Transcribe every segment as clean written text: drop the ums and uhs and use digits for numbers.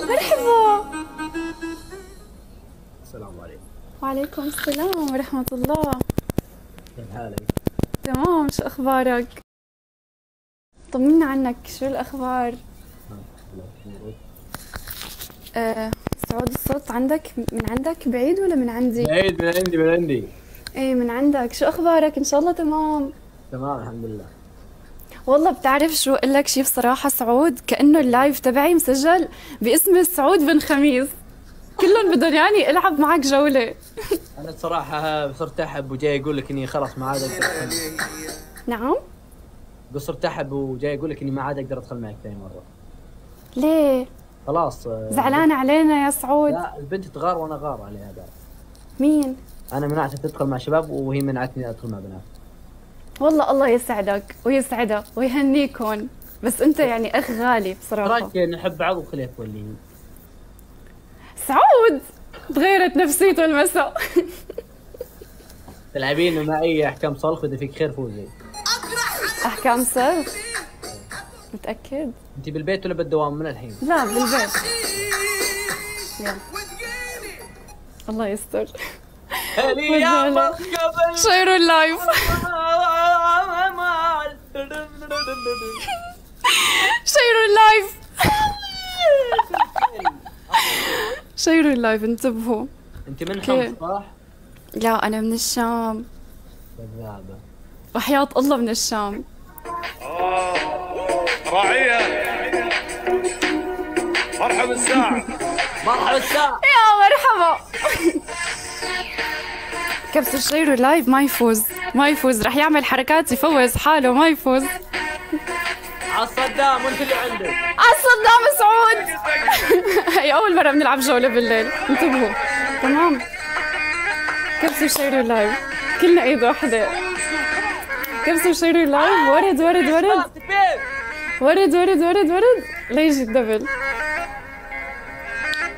مرحبا. السلام عليكم. وعليكم السلام ورحمة الله. كيف حالك؟ تمام، شو أخبارك؟ طمنا عنك، شو الأخبار؟ سعود، الصوت عندك من عندك بعيد ولا من عندي؟ بعيد، من عندي. ايه من عندك، شو أخبارك؟ إن شاء الله تمام. تمام الحمد لله. والله بتعرف شو أقول لك شي بصراحة سعود، كأنه اللايف تبعي مسجل باسم سعود بن خميس، كلهم بدهم يعني ألعب معك جولة. انا الصراحه صرت احب وجاي اقول لك اني خلاص ما عاد اقدر ادخل. نعم؟ صرت احب وجاي اقول لك اني ما عاد اقدر ادخل معك ثاني مره. ليه؟ خلاص. زعلانة علينا يا سعود؟ لا، البنت تغار وانا غار عليها بعد. مين؟ انا منعتها تدخل مع شباب وهي منعتني ادخل مع بنات. والله الله يسعدك ويسعدها ويهنيكم، بس انت يعني اخ غالي بصراحة. رايك نحب بعض وخليها توليني. سعود تغيرت نفسيته المساء. تلعبين معي احكام صلخ واذا فيك خير فوزي. احكام سلف؟ متأكد؟ انت بالبيت ولا بالدوام من الحين؟ لا بالبيت. يلا. الله يستر. الايام قبل شيروا اللايف. شيروا اللايف. شيروا اللايف، انتبهوا. انت من حمص صح؟ لا انا من الشام. كذابة. وحياة الله من الشام. راعية. مرحبا الساعة. مرحبا الساعة. يا مرحبا. كبسوا شيروا لايف، ما يفوز رح يعمل حركات يفوز حاله، ما يفوز. عالصدام وانت اللي عندك. عالصدام سعود. هي أول مرة بنلعب جولة بالليل، انتبهوا. تمام. كبسوا شيروا لايف، كلنا ايد واحدة. كبسوا شيروا لايف. ورد ورد ورد ورد ورد ورد ورد ليجي الدبل.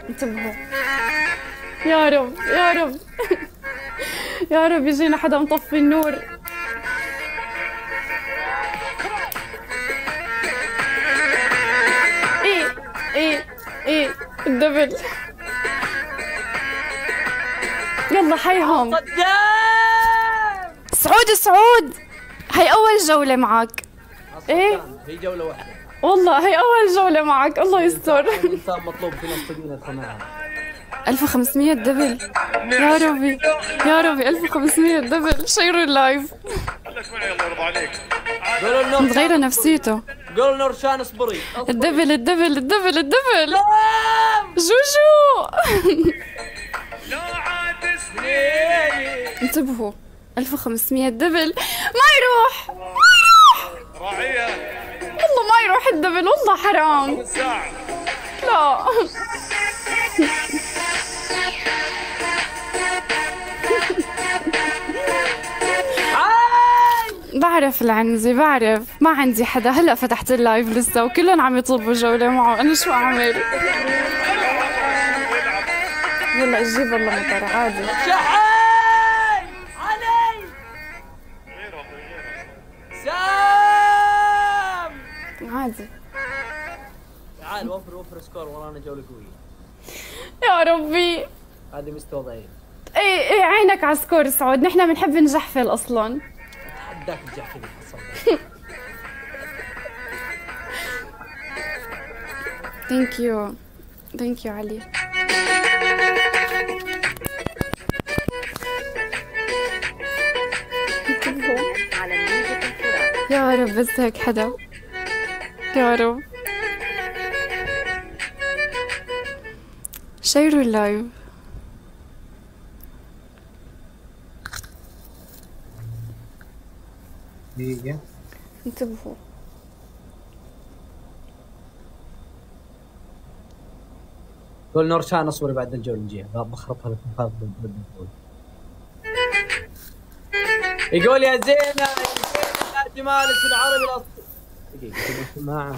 انتبهوا. يا رب يا رب. يا رب يجينا حدا مطفي النور. ايه الدبل. يلا حيهم. سعود هي أول جولة معك. ايه هي جولة واحدة والله، هي أول جولة معك. الله يستر. الإنسان مطلوب في نص دقيقة ندخل معها. 1500 دبل. يا ربي يا ربي، 1500 دبل. شيروا اللايف. خليك معي الله يرضى عليك. متغيرة نفسيته. قول نورشان اصبري. الدبل الدبل الدبل الدبل. جوجو. لا عاد سنين. انتبهوا، 1500 دبل. ما يروح. راعية. والله ما يروح الدبل، والله حرام. الساعة. لا. بعرف العنزي، بعرف ما عندي حدا. هلا فتحت اللايف لسه وكلهم عم يطلبوا جولة معه، انا شو اعمل؟ يلا اجيب والله مطر عادي. شحاي علي سام. عادي. تعال وفر سكور ورانا جولة قوية. يا ربي. هذه مستوى ضعيف. ايه عينك على سكور سعود، نحن بنحب نجحفل اصلا. اتحداك تجحفل الحصة. ثانك يو علي. يا رب بس هيك حدا، يا رب. شيروا اللايف. دقيقة. انتبهوا. قول نورشان اصبري بعد الجولة نجيها بخرطها لك مخاض بالدخول. يقول يا زينة يا جمال في العربي الاصلي. دقيقة سماعة.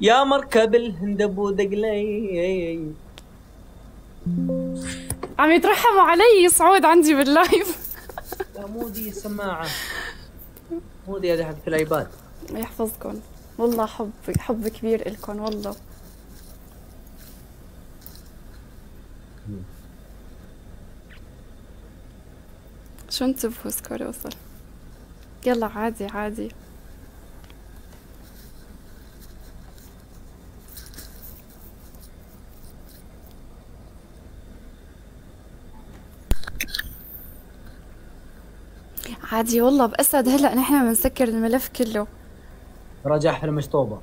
يا مركب الهندب ودقلي. عم يترحموا علي سعود عندي باللايف. لا مو دي السماعة، مو دي هذه حقت الايباد. يحفظكم. والله حب كبير إلكن والله. شو انتبهوا سكور وصل. يلا عادي عادي. عادي والله بأسد، هلا نحن بنسكر الملف كله. رجع المشطوبة.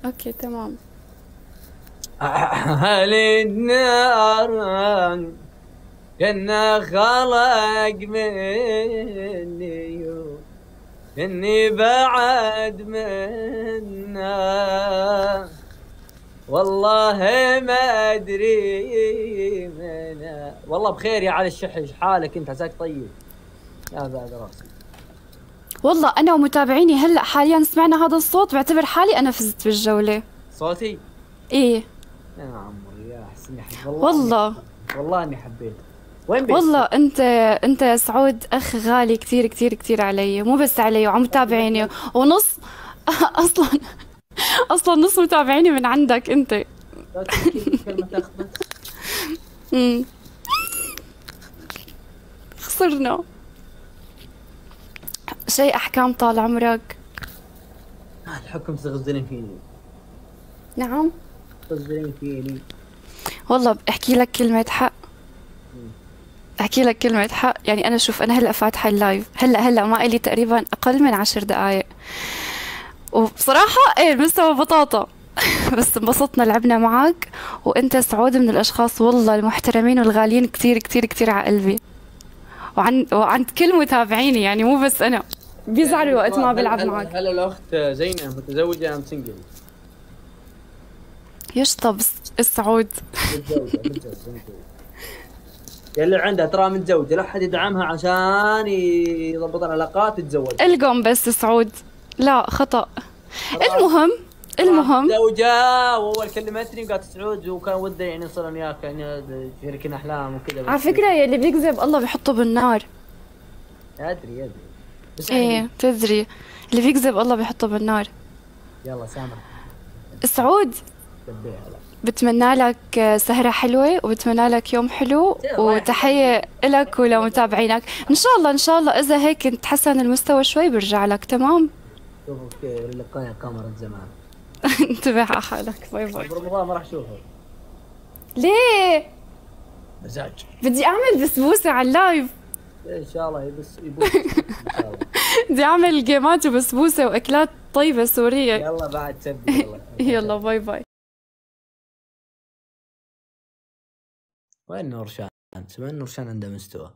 اوكي تمام. أهل النار كنا خلق مني إني بعد منا والله ما أدري منا. والله بخير يا علي الشحش، حالك أنت عساك طيب يا بعد راسي. والله أنا ومتابعيني هلا حاليا سمعنا هذا الصوت بعتبر حالي أنا فزت بالجولة. صوتي؟ إيه يا عمري يا حسني والله والله إني حبيت. وين بس؟ والله أنت يا سعود أخ غالي كثير كثير كثير علي، مو بس علي وعم متابعيني ونص أصلا نص متابعيني من عندك أنت. كلمة خسرنا. شيء أحكام طال عمرك. الحكم تغزلين فيني. نعم تغزلين فيني. والله بحكي لك كلمة حق. احكي لك كلمة حق، يعني انا شوف انا هلا فاتحة اللايف هلا ما الي تقريبا اقل من 10 دقائق، وبصراحة ايه المستوى بطاطا بس انبسطنا لعبنا معك، وانت سعود من الاشخاص والله المحترمين والغاليين كثير كثير كثير على قلبي، وعند كل متابعيني، يعني مو بس انا بيزعلوا وقت ما بلعب معك. هلا الاخت زينة متزوجة ام سنجل؟ يشطب السعود. متزوجة. اللي عندها ترى متزوجة، لا احد يدعمها عشان يضبط العلاقات تتزوج. القم بس سعود، لا خطأ. المهم متزوجة، واول كلمتني قالت سعود وكان ودي يعني نصير انا وياك يعني شريكين احلام وكذا. على فكرة يلي بيكذب الله بيحطه بالنار. ادري بس ايه تدري اللي بيكذب الله بيحطه بالنار. يلا سامح سعود، بتمنى لك سهرة حلوة وبتمنى لك يوم حلو، وتحية لك ولمتابعينك. ان شاء الله اذا هيك تحسن المستوى شوي برجع لك. تمام. شوفك لقايا كاميرا زمان. انتبه على حالك. باي باي. برمضان ما راح اشوفه. ليه؟ مزاج. بدي اعمل بسبوسة على اللايف. ان شاء الله يبوس ان شاء الله. بدي اعمل جيمات وبسبوسة واكلات طيبة سورية. يلا بعد تبدي. يلا باي باي. وين نورشان؟ وين نورشان عنده مستوى؟